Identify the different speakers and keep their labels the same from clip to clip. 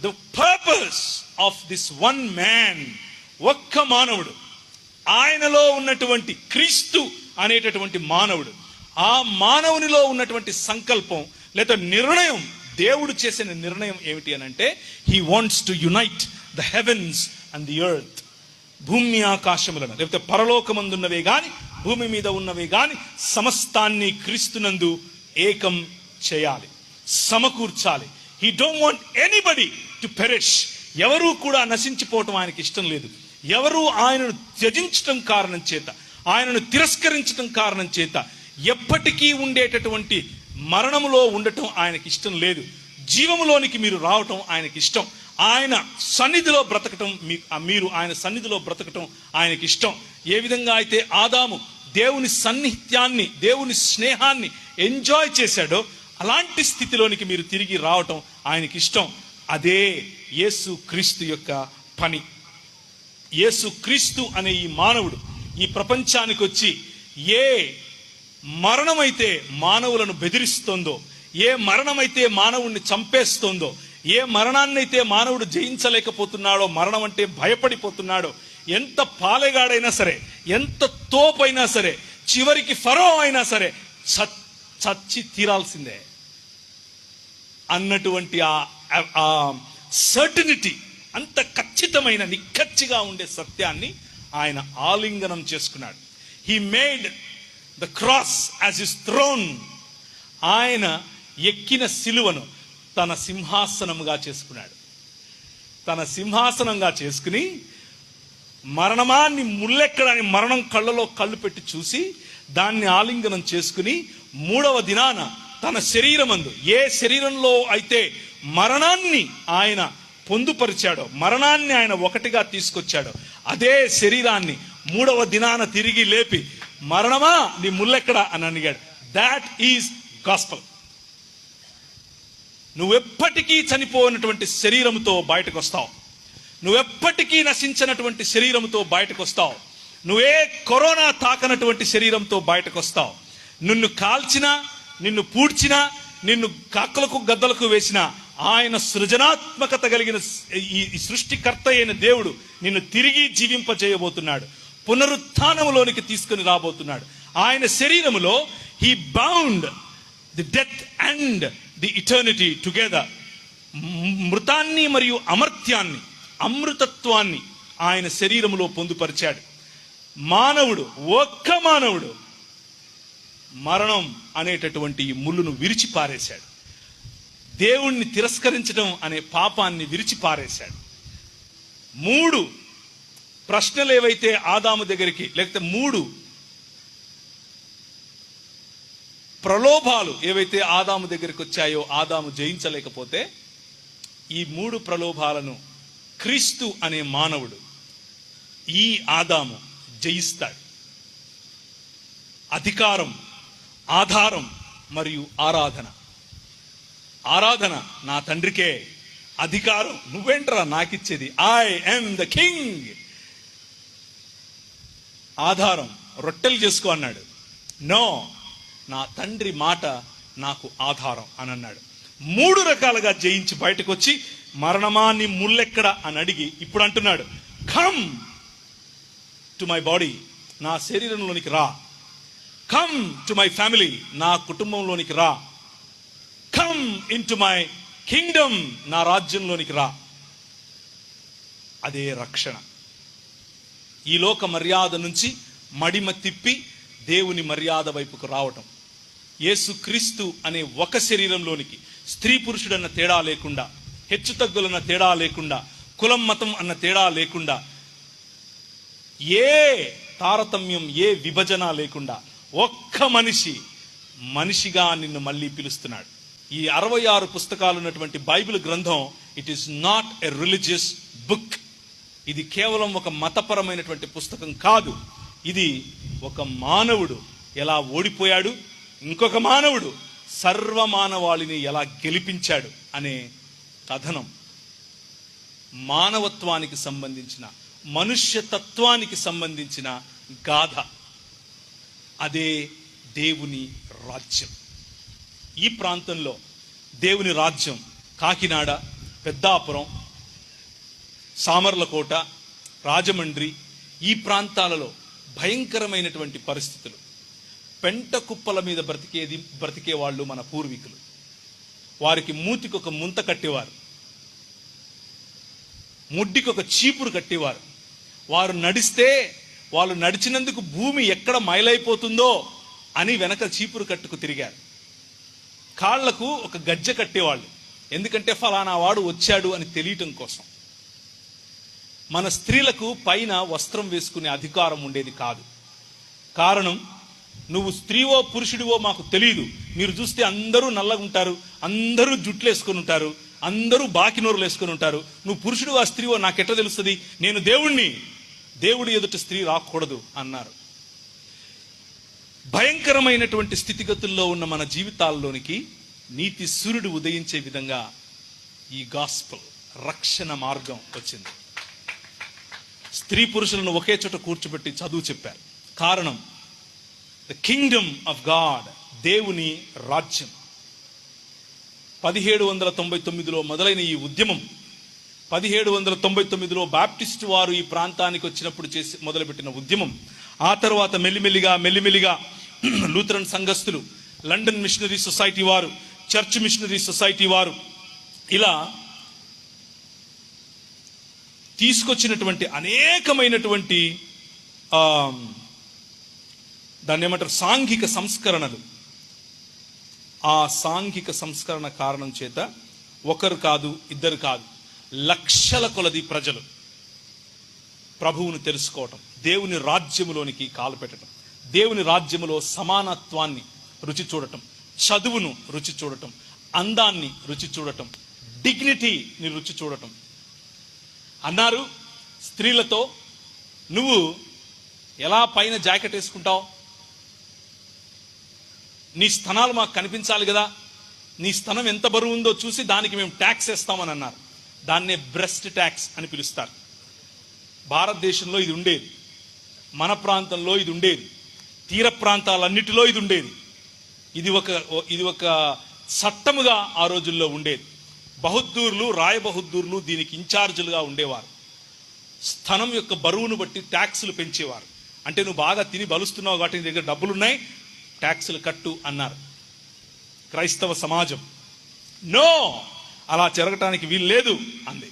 Speaker 1: The purpose of this one man, ఒక్క మానవుడు, ఆయనలో ఉన్నటువంటి క్రీస్తు అనేటటువంటి మానవుడు, ఆ మానవునిలో ఉన్నటువంటి సంకల్పం లేదా నిర్ణయం, దేవుడు చేసిన నిర్ణయం ఏమిటి అని అంటే, he wants to unite the heavens and the earth. భూమి ఆకాశములను, లేకపోతే పరలోకమందున్నవే గాని భూమి మీద ఉన్నవే గాని సమస్తాన్ని క్రీస్తునందు ఏకం చేయాలి, సమకూర్చాలి. He don't want anybody to perish. ఎవరూ కూడా నశించిపోవటం ఆయనకి ఇష్టం లేదు. ఎవరు ఆయనను త్యజించటం కారణం చేత, ఆయనను తిరస్కరించటం కారణం చేత ఎప్పటికీ ఉండేటటువంటి మరణములో ఉండటం ఆయనకి ఇష్టం లేదు. జీవములోనికి మీరు రావటం ఆయనకి ఇష్టం. ఆయన సన్నిధిలో బ్రతకటం, మీరు ఆయన సన్నిధిలో బ్రతకటం ఆయనకి ఇష్టం. ఏ విధంగా అయితే ఆదాము దేవుని సన్నిహిత్యాన్ని, దేవుని స్నేహాన్ని ఎంజాయ్ చేశాడో, అలాంటి స్థితిలోనికి మీరు తిరిగి రావటం ఆయనకి ఇష్టం. అదే యేసు క్రీస్తు యొక్క పని. యేసు క్రీస్తు అనే ఈ మానవుడు ఈ ప్రపంచానికి వచ్చి ఏ మరణమైతే మానవులను బెదిరిస్తోందో, ఏ మరణమైతే మానవుణ్ణి చంపేస్తోందో, ఏ మరణాన్నైతే మానవుడు జయించలేకపోతున్నాడో, మరణం అంటే భయపడిపోతున్నాడో, ఎంత పాలెగాడైనా సరే, ఎంత తోపైనా సరే, చివరికి ఫరో అయినా సరే చచ్చి తీరాల్సిందే అన్నటువంటి ఆ సర్టనిటీ, అంత ఖచ్చితమైన నిక్కచ్చిగా ఉండే సత్యాన్ని ఆయన ఆలింగనం చేసుకున్నాడు. He made the cross as his throne. ఆయన ఎక్కిన సిలువను తన సింహాసనముగా చేసుకున్నాడు. తన సింహాసనంగా చేసుకుని, మరణమాన్ని ముల్లెక్కడాని మరణం కళ్ళలో కళ్ళు పెట్టి చూసి దాన్ని ఆలింగనం చేసుకుని, మూడవ దినాన తన శరీరమందు, ఏ శరీరంలో అయితే మరణాన్ని ఆయన పొందుపరిచాడో, మరణాన్ని ఆయన ఒకటిగా తీసుకొచ్చాడో, అదే శరీరాన్ని మూడవ దినాన తిరిగి లేపి, మరణమా నీ ముల్లెక్కడా అని అడిగాడు. That is gospel. నువ్వెప్పటికీ చనిపోయినటువంటి శరీరంతో బయటకు వస్తావు. నువ్వెప్పటికీ నశించినటువంటి శరీరంతో బయటకు వస్తావు. నువ్వే కరోనా తాకనటువంటి శరీరంతో బయటకు వస్తావు. నిన్ను కాల్చినా, నిన్ను పూడ్చినా, నిన్ను కాకులకు గద్దలకు వేసిన ఆయన సృజనాత్మకత కలిగిన ఈ సృష్టికర్త అయిన దేవుడు నిన్ను తిరిగి జీవింపజేయబోతున్నాడు. పునరుత్థానములోనికి తీసుకుని రాబోతున్నాడు. ఆయన శరీరములో he bound the death and the eternity together. మృతాన్ని మరియు అమర్త్యాన్ని, అమృతత్వాన్ని ఆయన శరీరములో పొందుపరిచాడు. మానవుడు, ఒక్క మానవుడు మరణం అనేటటువంటి ఈ ముళ్ళును విరిచిపారేశాడు. దేవుణ్ణి తిరస్కరించడం అనే పాపాన్ని విరిచిపారేశాడు. 3 ప్రశ్నలు ఏవైతే ఆదాము దగ్గరికి, లేకపోతే 3 ప్రలోభాలు ఏవైతే ఆదాము దగ్గరికి వచ్చాయో, ఆదాము జయించలేకపోతే, ఈ 3 ప్రలోభాలను క్రీస్తు అనే మానవుడు, ఈ ఆదాము జయిస్తాడు. అధికారం, ఆధారం మరియు ఆరాధన. ఆరాధన నా తండ్రికే, అధికారం నువ్వేంట్రా నాకిచ్చేది, ఐ యామ్ ద కింగ్. ఆధారం, రొట్టెలు చేసుకో అన్నాడు. నో, నా తండ్రి మాట నాకు ఆధారం అని అన్నాడు. 3 రకాలుగా జయించి బయటకు వచ్చి, మరణమా నీ ముల్లెక్కడ అని అడిగి ఇప్పుడు అంటున్నాడు, కమ్ టు మై బాడీ, నా శరీరంలోనికి రా. కమ్ టు మై ఫ్యామిలీ, నా కుటుంబంలోనికి రా. Come in to my Kingdom, నా రాజ్యంలోనికి రా. అదే రక్షణ. ఈ లోక మర్యాద నుంచి మడిమ తిప్పి దేవుని మర్యాద వైపుకు రావటం. యేసు క్రీస్తు అనే ఒక శరీరంలోనికి స్త్రీ పురుషుడన్న తేడా లేకుండా, హెచ్చు తగ్గులన్న తేడా లేకుండా, కులం మతం అన్న తేడా లేకుండా, ఏ తారతమ్యం, ఏ విభజన లేకుండా ఒక్క మనిషిగా నిన్ను మళ్ళీ పిలుస్తున్నాడు. ఈ 66 పుస్తకాలు ఉన్నటువంటి బైబిల్ గ్రంథం, it is not a religious book. ఇది కేవలం ఒక మతపరమైనటువంటి పుస్తకం కాదు. ఇది ఒక మానవుడు ఎలా ఓడిపోయాడు, ఇంకొక మానవుడు సర్వమానవాళిని ఎలా గెలిపించాడు అనే కథనం. మానవత్వానికి సంబంధించిన, మనుష్యతత్వానికి సంబంధించిన గాథ. అదే దేవుని రాజ్యం. ఈ ప్రాంతంలో దేవుని రాజ్యం కాకినాడ, పెద్దాపురం, సామర్లకోట, రాజమండ్రి ఈ ప్రాంతాలలో భయంకరమైనటువంటి పరిస్థితులు. పెంట కుప్పల మీద బ్రతికే వాళ్ళు మన పూర్వీకులు. వారికి మూతికి ఒక ముంత కట్టేవారు, ముడ్డికి ఒక చీపురు కట్టేవారు. వారు నడిస్తే వాళ్ళు నడిచినందుకు భూమి ఎక్కడ మైలైపోతుందో అని వెనక చీపురు కట్టుకు తిరిగారు. కాళ్లకు ఒక గజ్జె కట్టేవాళ్ళు, ఎందుకంటే ఫలానా వాడు వచ్చాడు అని తెలియటం కోసం. మన స్త్రీలకు పైన వస్త్రం వేసుకునే అధికారం ఉండేది కాదు. కారణం, నువ్వు స్త్రీవో పురుషుడివో మాకు తెలియదు. మీరు చూస్తే అందరూ నల్లగా ఉంటారు, అందరూ జుట్లు వేసుకొని ఉంటారు, అందరూ బాకినోరులు వేసుకొని ఉంటారు. నువ్వు పురుషుడివో స్త్రీవో నాకెట్లా తెలుస్తుంది? నేను దేవుణ్ణి, దేవుడి ఎదుట స్త్రీ రాకూడదు అన్నారు. భయంకరమైనటువంటి స్థితిగతుల్లో ఉన్న మన జీవితాల్లోనికి నీతి సూర్యుడు ఉదయించే విధంగా ఈ గాస్పెల్, రక్షణ మార్గం వచ్చింది. స్త్రీ పురుషులను ఒకే చోట కూర్చోబెట్టి చదువు చెప్పారు. కారణం, ద కింగ్డమ్ ఆఫ్ గాడ్, దేవుని రాజ్యం. 1799లో మొదలైన ఈ ఉద్యమం 1799లో బాప్టిస్టు వారు ఈ ప్రాంతానికి వచ్చినప్పుడు మొదలుపెట్టిన ఉద్యమం. ఆ తర్వాత మెల్లిమెల్లిగా లూథరన్ సంఘస్థులు, లండన్ మిషనరీ సొసైటీ వారు, చర్చ్ మిషనరీ సొసైటీ వారు ఇలా తీసుకొచ్చినటువంటి అనేకమైనటువంటి దాన్ని ఏమంటారు, సాంఘిక సంస్కరణలు. ఆ సాంఘిక సంస్కరణ కారణం చేత ఒకరు కాదు, ఇద్దరు కాదు, లక్షల కొలది ప్రజలు ప్రభువును తెలుసుకోవటం, దేవుని రాజ్యములోనికి కాలు పెట్టడం, దేవుని రాజ్యములో సమానత్వాన్ని రుచి చూడటం, చదువును రుచి చూడటం, అందాన్ని రుచి చూడటం, డిగ్నిటీని రుచి చూడటం. అన్నారు స్త్రీలతో, నువ్వు ఎలా పైన జాకెట్ వేసుకుంటావు? నీ స్తనాలు మాకు కనిపించాలి కదా, నీ స్తనం ఎంత బరువు ఉందో చూసి దానికి మేము ట్యాక్స్ వేస్తామని అన్నారు. దాన్నే బ్రెస్ట్ ట్యాక్స్ అని పిలుస్తారు. భారతదేశంలో ఇది ఉండేది, మన ప్రాంతంలో ఇది ఉండేది, తీర ప్రాంతాలన్నిటిలో ఇది ఉండేది. ఇది ఒక చట్టముగా ఆ రోజుల్లో ఉండేది. బహుద్దూర్లు, రాయబహుద్దూర్లు దీనికి ఇన్ఛార్జీలుగా ఉండేవారు. స్థనం యొక్క బరువును బట్టి ట్యాక్సులు పెంచేవారు. అంటే నువ్వు బాగా తిని బలుస్తున్నావు కాబట్టి నీ దగ్గర డబ్బులున్నాయి, ట్యాక్సులు కట్టు అన్నారు. క్రైస్తవ సమాజం నో, అలా జరగటానికి వీల్లేదు అంది.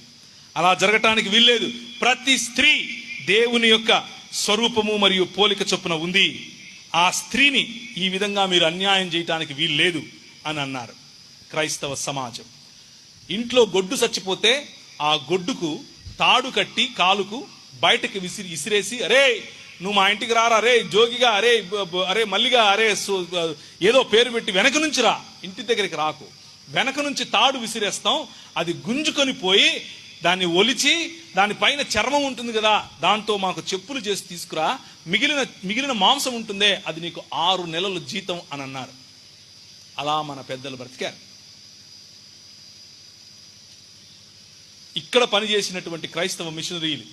Speaker 1: అలా జరగటానికి వీల్లేదు. ప్రతి స్త్రీ దేవుని యొక్క స్వరూపము మరియు పోలిక చొప్పున ఉంది. ఆ స్త్రీని ఈ విధంగా మీరు అన్యాయం చేయటానికి వీల్లేదు అని అన్నారు క్రైస్తవ సమాజం. ఇంట్లో గొడ్డు చచ్చిపోతే ఆ గొడ్డుకు తాడు కట్టి కాలుకు బయటకు ఇసిరేసి, అరే నువ్వు మా ఇంటికి రారా, అరే జోగిగా, అరే మల్లిగా, అరే ఏదో పేరు పెట్టి వెనక నుంచి రా, ఇంటి దగ్గరికి రాకు, వెనక నుంచి తాడు విసిరేస్తాం, అది గుంజుకొని పోయి దాన్ని దానిపైన చర్మం ఉంటుంది కదా, దాంతో మాకు చెప్పులు చేసి తీసుకురా, మిగిలిన మాంసం ఉంటుందే అది నీకు 6 నెలలు జీతం అని అన్నారు. అలా మన పెద్దలు బ్రతికారు. ఇక్కడ పనిచేసినటువంటి క్రైస్తవ మిషనరీలు,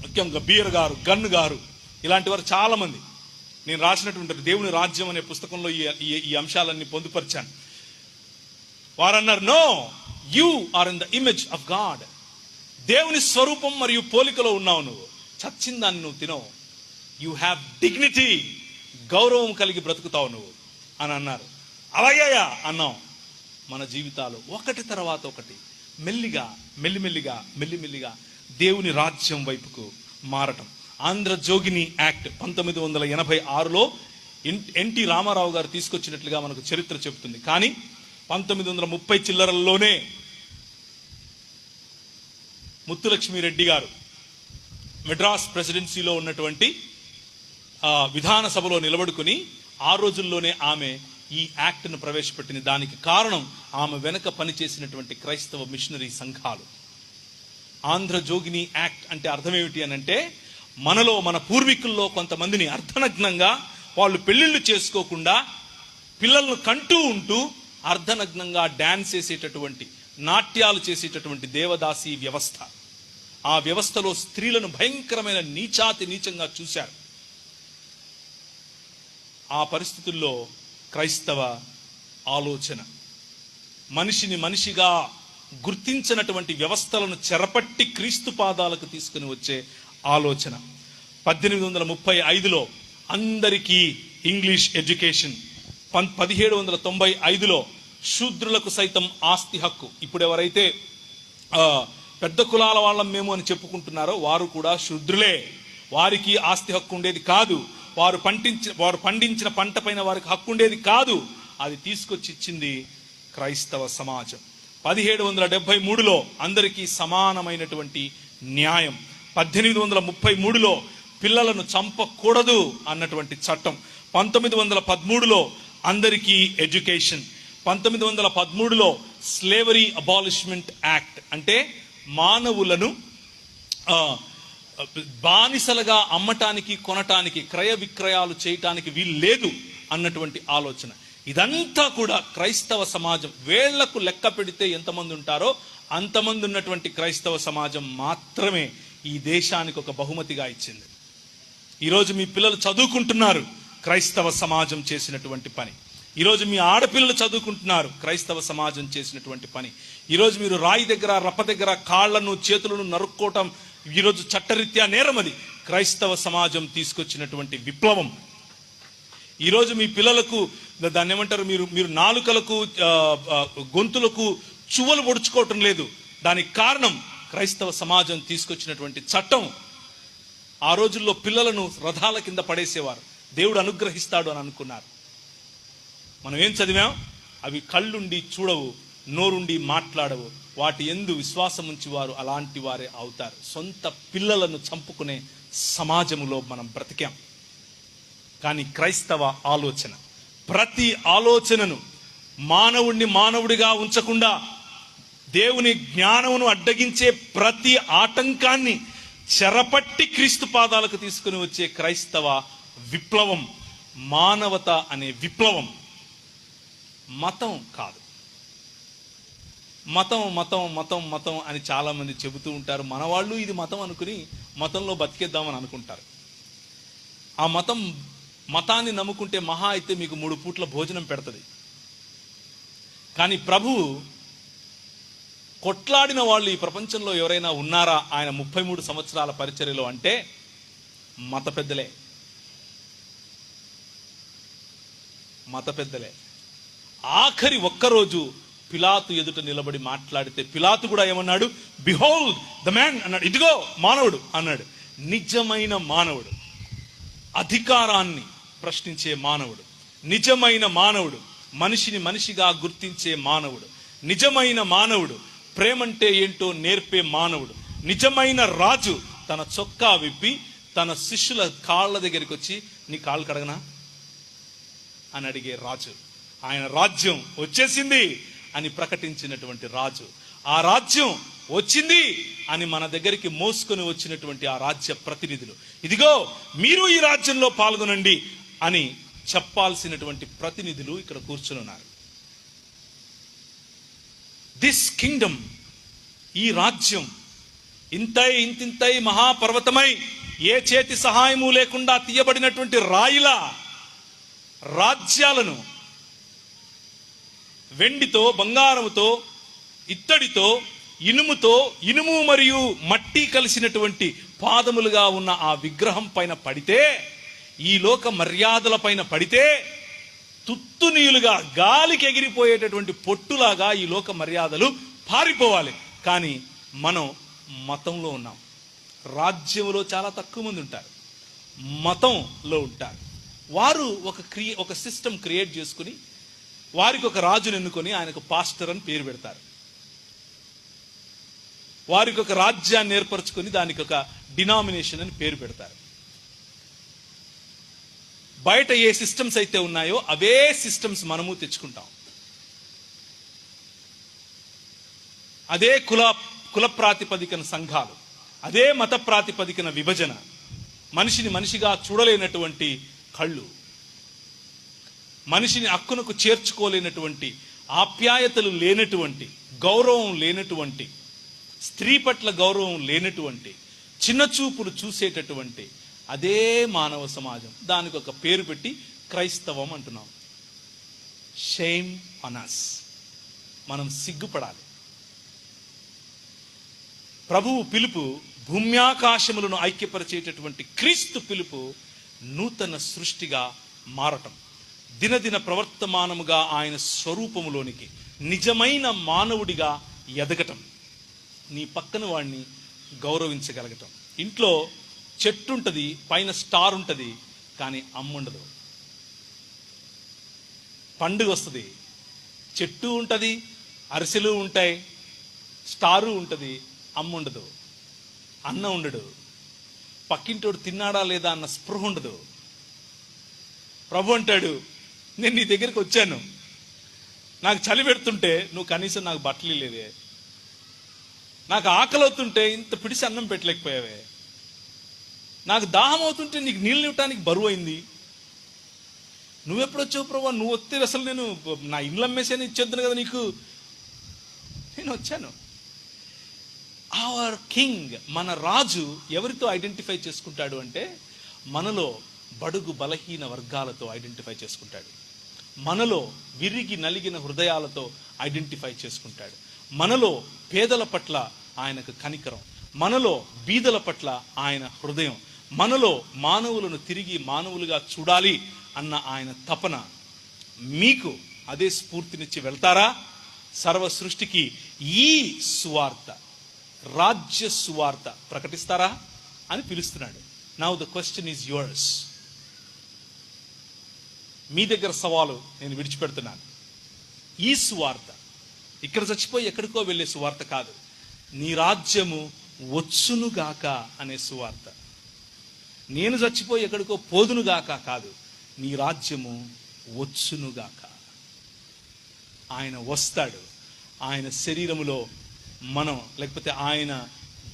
Speaker 1: ముఖ్యంగా బీర్ గారు, గన్ను గారు, ఇలాంటి వారు చాలా మంది, నేను రాసినటువంటి దేవుని రాజ్యం అనే పుస్తకంలో ఈ అంశాలన్నీ పొందుపరిచాను. వారన్నారు, no, you are in the image of God. దేవుని స్వరూపం మరియు పోలికలో ఉన్నావు నువ్వు, చచ్చిన దాన్ని నువ్వు తినవు, యు హ్యావ్ డిగ్నిటీ, గౌరవం కలిగి బ్రతుకుతావు నువ్వు అని అన్నారు. అలాగేయా అన్నాం. మన జీవితాలు ఒకటి తర్వాత ఒకటి మెల్లిమెల్లిగా దేవుని రాజ్యం వైపుకు మారటం. ఆంధ్రజోగిని యాక్ట్ 1986లో ఎన్టీ రామారావు గారు తీసుకొచ్చినట్లుగా మనకు చరిత్ర చెబుతుంది. కానీ 1930 చిల్లరల్లోనే ముత్తులక్ష్మిరెడ్డి గారు మెడ్రాస్ ప్రెసిడెన్సీలో ఉన్నటువంటి విధాన సభలో నిలబడుకుని ఆ రోజుల్లోనే ఆమె ఈ యాక్ట్ను ప్రవేశపెట్టింది. దానికి కారణం ఆమె వెనక పనిచేసినటువంటి క్రైస్తవ మిషనరీ సంఘాలు. ఆంధ్రజోగిని యాక్ట్ అంటే అర్థం ఏమిటి అని అంటే, మన పూర్వీకుల్లో కొంతమందిని అర్ధనగ్నంగా, వాళ్ళు పెళ్లిళ్ళు చేసుకోకుండా పిల్లలను కంటూ ఉంటూ అర్ధనగ్నంగా డాన్స్ చేసేటటువంటి, నాట్యాలు చేసేటటువంటి దేవదాసి వ్యవస్థ. ఆ వ్యవస్థలో స్త్రీలను భయంకరమైన నీచంగా చూశారు. ఆ పరిస్థితుల్లో క్రైస్తవ ఆలోచన, మనిషిని మనిషిగా గుర్తించినటువంటి వ్యవస్థలను చెరపట్టి క్రీస్తు పాదాలకు తీసుకుని వచ్చే ఆలోచన. 1835లో అందరికీ ఇంగ్లీష్ ఎడ్యుకేషన్. 1795లో శూద్రులకు సైతం ఆస్తి హక్కు. ఇప్పుడు ఎవరైతే పెద్ద కులాల వాళ్ళం మేము అని చెప్పుకుంటున్నారో వారు కూడా శూద్రులే. వారికి ఆస్తి హక్కు ఉండేది కాదు. వారు పండించిన పంట పైన వారికి హక్కు ఉండేది కాదు. అది తీసుకొచ్చి ఇచ్చింది క్రైస్తవ సమాజం. 1773లో అందరికీ సమానమైనటువంటి న్యాయం. 1833లో పిల్లలను చంపకూడదు అన్నటువంటి చట్టం. 1913లో అందరికీ ఎడ్యుకేషన్. 1913లో స్లేవరీ అబాలిష్మెంట్ యాక్ట్, అంటే మానవులను బానిసలుగా అమ్మటానికి, కొనటానికి, క్రయ విక్రయాలు చేయటానికి వీలు లేదు అన్నటువంటి ఆలోచన. ఇదంతా కూడా క్రైస్తవ సమాజం వేళ్లకు లెక్క పెడితే ఎంతమంది ఉంటారో అంతమంది ఉన్నటువంటి క్రైస్తవ సమాజం మాత్రమే ఈ దేశానికి ఒక బహుమతిగా ఇచ్చింది. ఈరోజు మీ పిల్లలు చదువుకుంటున్నారు, క్రైస్తవ సమాజం చేసినటువంటి పని. ఈరోజు మీ ఆడపిల్లలు చదువుకుంటున్నారు, క్రైస్తవ సమాజం చేసినటువంటి పని. ఈరోజు మీరు రాయి దగ్గర, రప్ప దగ్గర కాళ్లను చేతులను నరుక్కోవటం ఈరోజు చట్టరీత్యా నేరం. అది క్రైస్తవ సమాజం తీసుకొచ్చినటువంటి విప్లవం. ఈరోజు మీ పిల్లలకు దాన్ని ఏమంటారు, మీరు నాలుకలకు గొంతులకు చువ్వలు పొడుచుకోవటం లేదు. దానికి కారణం క్రైస్తవ సమాజం తీసుకొచ్చినటువంటి చట్టం. ఆ రోజుల్లో పిల్లలను రథాల కింద పడేసేవారు, దేవుడు అనుగ్రహిస్తాడు అని అనుకున్నారు. మనం ఏం చదివాం? అవి కళ్ళుండి చూడవు, నోరుండి మాట్లాడవు, వాటి యందు విశ్వాసం ఉంచి వారు అలాంటి వారే అవుతారు. సొంత పిల్లలను చంపుకునే సమాజంలో మనం బ్రతికాం. కానీ క్రైస్తవ ఆలోచన ప్రతి ఆలోచనను మానవుణ్ణి మానవుడిగా ఉంచకుండా దేవుని జ్ఞానమును అడ్డగించే ప్రతి ఆటంకాన్ని చెరపట్టి క్రీస్తు పాదాలకు తీసుకుని వచ్చే క్రైస్తవ విప్లవం, మానవత అనే విప్లవం. మతం కాదు. మతం మతం మతం మతం అని చాలా మంది చెబుతూ ఉంటారు. మన వాళ్ళు ఇది మతం అనుకుని మతంలో బతికేద్దామని అనుకుంటారు. ఆ మతాన్ని నమ్ముకుంటే మహా అయితే మీకు 3 పూట్ల భోజనం పెడుతుంది. కానీ ప్రభువు కొట్లాడిన వాళ్ళు ఈ ప్రపంచంలో ఎవరైనా ఉన్నారా ఆయన 33 సంవత్సరాల పరిచర్యలో అంటే మత పెద్దలే. ఆఖరి ఒక్కరోజు పిలాతు ఎదుట నిలబడి మాట్లాడితే పిలాతు కూడా ఏమన్నాడు? బిహోల్డ్ ద మ్యాన్ అన్నాడు. ఇదిగో మానవుడు అన్నాడు. నిజమైన మానవుడు, అధికారాన్ని ప్రశ్నించే మానవుడు, నిజమైన మానవుడు, మనిషిని మనిషిగా గుర్తించే మానవుడు, నిజమైన మానవుడు, ప్రేమంటే ఏంటో నేర్పే మానవుడు, నిజమైన రాజు తన చొక్కా విప్పి తన శిష్యుల కాళ్ళ దగ్గరికి వచ్చి నీ కాళ్ళు కడగనా అని అడిగే రాజు. ఆయన రాజ్యం వచ్చేసింది అని ప్రకటించినటువంటి రాజు. ఆ రాజ్యం వచ్చింది అని మన దగ్గరికి మోసుకొని వచ్చినటువంటి ఆ రాజ్య ప్రతినిధులు, ఇదిగో మీరు ఈ రాజ్యంలో పాల్గొనండి అని చెప్పాల్సినటువంటి ప్రతినిధులు ఇక్కడ కూర్చుని ఉన్నారు. దిస్ కింగ్డమ్, ఈ రాజ్యం ఇంతింతై మహాపర్వతమై ఏ చేతి సహాయము లేకుండా తీయబడినటువంటి రాయిల రాజ్యాలను వెండితో, బంగారముతో, ఇత్తడితో, ఇనుము మరియు మట్టి కలిసినటువంటి పాదములుగా ఉన్న ఆ విగ్రహం పైన పడితే, ఈ లోక మర్యాదల పైన పడితే తుత్తునీలుగా గాలికి ఎగిరిపోయేటటువంటి పొట్టులాగా ఈ లోక మర్యాదలు పారిపోవాలి. కానీ మనం మతంలో ఉన్నాం. రాజ్యంలో చాలా తక్కువ మంది ఉంటారు, మతంలో ఉంటారు. వారు ఒక సిస్టమ్ క్రియేట్ చేసుకుని వారికి ఒక రాజును ఎన్నుకొని ఆయనకు పాస్టర్ అని పేరు పెడతారు. వారికి ఒక రాజ్యాన్ని ఏర్పరచుకొని దానికి ఒక డినామినేషన్ అని పేరు పెడతారు. బయట ఏ సిస్టమ్స్ అయితే ఉన్నాయో అవే సిస్టమ్స్ మనము తెచ్చుకుంటాం. అదే కుల ప్రాతిపదికన సంఘాలు, అదే మత ప్రాతిపదికన విభజన, మనిషిని మనిషిగా చూడలేనటువంటి కళ్ళు, మనిషిని హక్కునకు చేర్చుకోలేనటువంటి, ఆప్యాయతలు లేనటువంటి, గౌరవం లేనటువంటి, స్త్రీ పట్ల గౌరవం లేనటువంటి, చిన్న చూపులు చూసేటటువంటి అదే మానవ సమాజం. దానికి ఒక పేరు పెట్టి క్రైస్తవం అంటున్నాం. Shame on us. మనం సిగ్గుపడాలి. ప్రభువు పిలుపు, భూమ్యాకాశములను ఐక్యపరిచేటటువంటి క్రీస్తు పిలుపు నూతన సృష్టిగా మారటం, దినదిన ప్రవర్తమానముగా ఆయన స్వరూపములోనికి నిజమైన మానవుడిగా ఎదగటం, నీ పక్కన వాడిని గౌరవించగలగటం. ఇంట్లో చెట్టు ఉంటుంది, పైన స్టార్ ఉంటుంది, కానీ అమ్ముండదు. పండుగ వస్తుంది, చెట్టు ఉంటుంది, అరిసెలు ఉంటాయి, స్టారు ఉంటుంది, అమ్ముండదు. అన్న ఉండడు, పక్కింటోడు తిన్నాడా లేదా అన్న స్పృహ ఉండదు. ప్రభు అంటాడు, నేను నీ దగ్గరికి వచ్చాను, నాకు చలి పెడుతుంటే నువ్వు కనీసం నాకు బట్టలు లేదే, నాకు ఆకలి అవుతుంటే ఇంత పిడిసి అన్నం పెట్టలేకపోయావే, నాకు దాహం అవుతుంటే నీకు నీళ్ళు ఇవ్వటానికి బరువు అయింది, నువ్వెప్పుడు వచ్చావు ప్రభు, నువ్వు వస్తే అసలు నేను నా ఇల్లు అమ్మేసాను ఇచ్చేద్దాను కదా నీకు, నేను వచ్చాను. అవర్ కింగ్, మన రాజు ఎవరితో ఐడెంటిఫై చేసుకుంటాడు అంటే మనలో బడుగు బలహీన వర్గాలతో ఐడెంటిఫై చేసుకుంటాడు, మనలో విరిగి నలిగిన హృదయాలతో ఐడెంటిఫై చేసుకుంటాడు, మనలో పేదల పట్ల ఆయనకు కనికరం, మనలో బీదల పట్ల ఆయన హృదయం, మనలో మానవులను తిరిగి మానవులుగా చూడాలి అన్న ఆయన తపన. మీకు అదే స్ఫూర్తినిచ్చి వెళ్తారా? సర్వ సృష్టికి ఈ సువార్త, రాజ్య సువార్త ప్రకటిస్తారా అని పిలుస్తున్నాడు. Now the question is yours. మీ దగ్గర సవాలు నేను విడిచిపెడుతున్నాను. ఈ సువార్త ఇక్కడ చచ్చిపోయి ఎక్కడికో వెళ్ళే సువార్త కాదు, నీ రాజ్యము వచ్చునుగాక అనే సువార్త. నేను చచ్చిపోయి ఎక్కడికో పోదునుగాక కాదు, నీ రాజ్యము వచ్చునుగాక. ఆయన వస్తాడు, ఆయన శరీరములో మనం, లేకపోతే ఆయన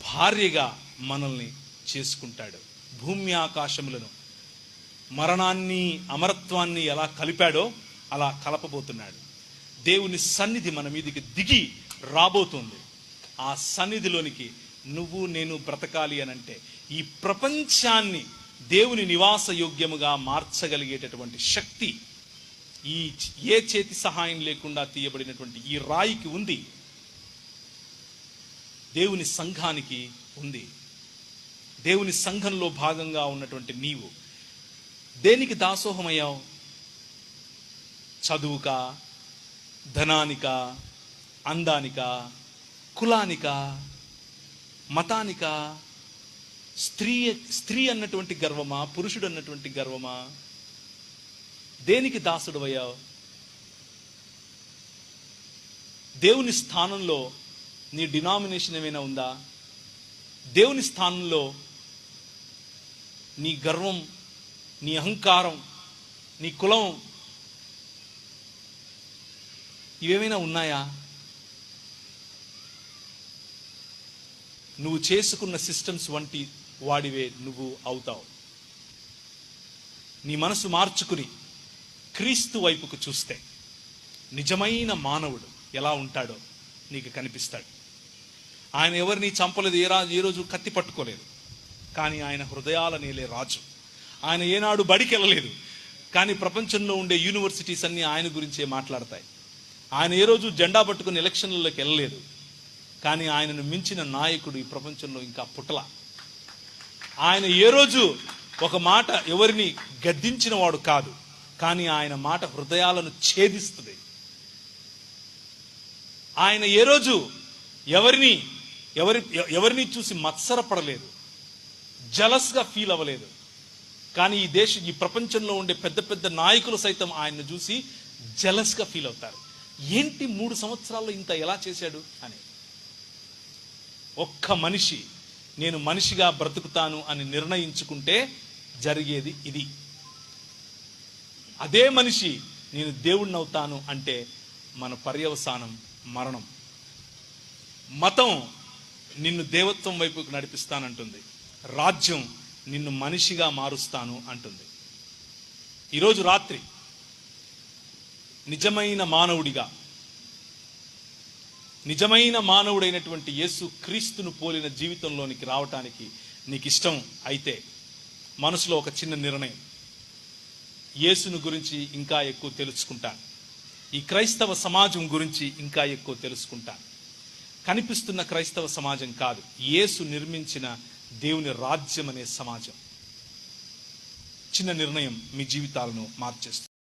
Speaker 1: భార్యగా మనల్ని చేసుకుంటాడు. భూమి ఆకాశములను, మరణాన్ని అమరత్వాన్ని ఎలా కలిపాడో అలా కలపబోతున్నాడు. దేవుని సన్నిధి మన మీదికి దిగి రాబోతుంది. ఆ సన్నిధిలోనికి నువ్వు నేను బ్రతకాలి అనంటే ఈ ప్రపంచాన్ని దేవుని నివాస యోగ్యముగా మార్చగలిగేటటువంటి శక్తి ఈ ఏ చేతి సహాయం లేకుండా తీయబడినటువంటి ఈ రాయికి ఉంది, దేవుని సంఘానికి ఉంది. దేవుని సంఘంలో భాగంగా ఉన్నటువంటి నీవు దేనికి దాసోహమయ్యావు? చదువుక, ధనానిక, అందానిక, కులానిక, మతానిక, స్త్రీ అన్నటువంటి గర్వమా, పురుషుడు అన్నటువంటి గర్వమా? దేనికి దాసుడు అయ్యావు? దేవుని స్థానంలో నీ డినామినేషన్ ఏమైనా ఉందా? దేవుని స్థానంలో నీ గర్వం, నీ అహంకారం, నీ కులం ఇవేమైనా ఉన్నాయా? నువ్వు చేసుకున్న సిస్టమ్స్ వంటి వాడివే నువ్వు అవుతావు. నీ మనసు మార్చుకుని క్రీస్తు వైపుకు చూస్తే నిజమైన మానవుడు ఎలా ఉంటాడో నీకు కనిపిస్తాడు. ఆయన ఎవరిని చంపలేదు, ఏ రోజు కత్తి పట్టుకోలేదు, కానీ ఆయన హృదయాల నేలే రాజు. ఆయన ఏనాడు బడికి వెళ్ళలేదు, కానీ ప్రపంచంలో ఉండే యూనివర్సిటీస్ అన్నీ ఆయన గురించే మాట్లాడతాయి. ఆయన ఏ రోజు జెండా పట్టుకుని ఎలక్షన్లలోకి వెళ్ళలేదు, కానీ ఆయనను మించిన నాయకుడు ఈ ప్రపంచంలో ఇంకా పుట్టల. ఆయన ఏ రోజు ఒక మాట ఎవరిని గద్దించిన వాడు కాదు, కానీ ఆయన మాట హృదయాలను ఛేదిస్తుంది. ఆయన ఏ రోజు ఎవరిని చూసి మత్సరపడలేదు, జలస్గా ఫీల్ అవ్వలేదు. కానీ ఈ ప్రపంచంలో ఉండే పెద్ద పెద్ద నాయకులు సైతం ఆయన్ను చూసి జలస్గా ఫీల్ అవుతారు. ఏంటి 3 సంవత్సరాల్లో ఇంత ఎలా చేశాడు అని. ఒక్క మనిషి నేను మనిషిగా బ్రతుకుతాను అని నిర్ణయించుకుంటే జరిగేది ఇది. అదే మనిషి నేను దేవుణ్ణి అవుతాను అంటే మన పర్యవసానం మరణం. మతం నిన్ను దేవత్వం వైపుకు నడిపిస్తానంటుంది, రాజ్యం నిన్ను మనిషిగా మారుస్తాను అంటుంది. ఈరోజు రాత్రి నిజమైన మానవుడైనటువంటి యేసు క్రీస్తును పోలిన జీవితంలోనికి రావటానికి నీకు ఇష్టం అయితే మనసులో ఒక చిన్న నిర్ణయం, యేసును గురించి ఇంకా ఎక్కువ తెలుసుకుంటాను, ఈ క్రైస్తవ సమాజం గురించి ఇంకా ఎక్కువ తెలుసుకుంటాను, కనిపిస్తున్న క్రైస్తవ సమాజం కాదు, యేసు నిర్మించిన దేవుని రాజ్యం అనే సమాజం. చిన్న నిర్ణయం మీ జీవితాలను మార్చేస్తుంది.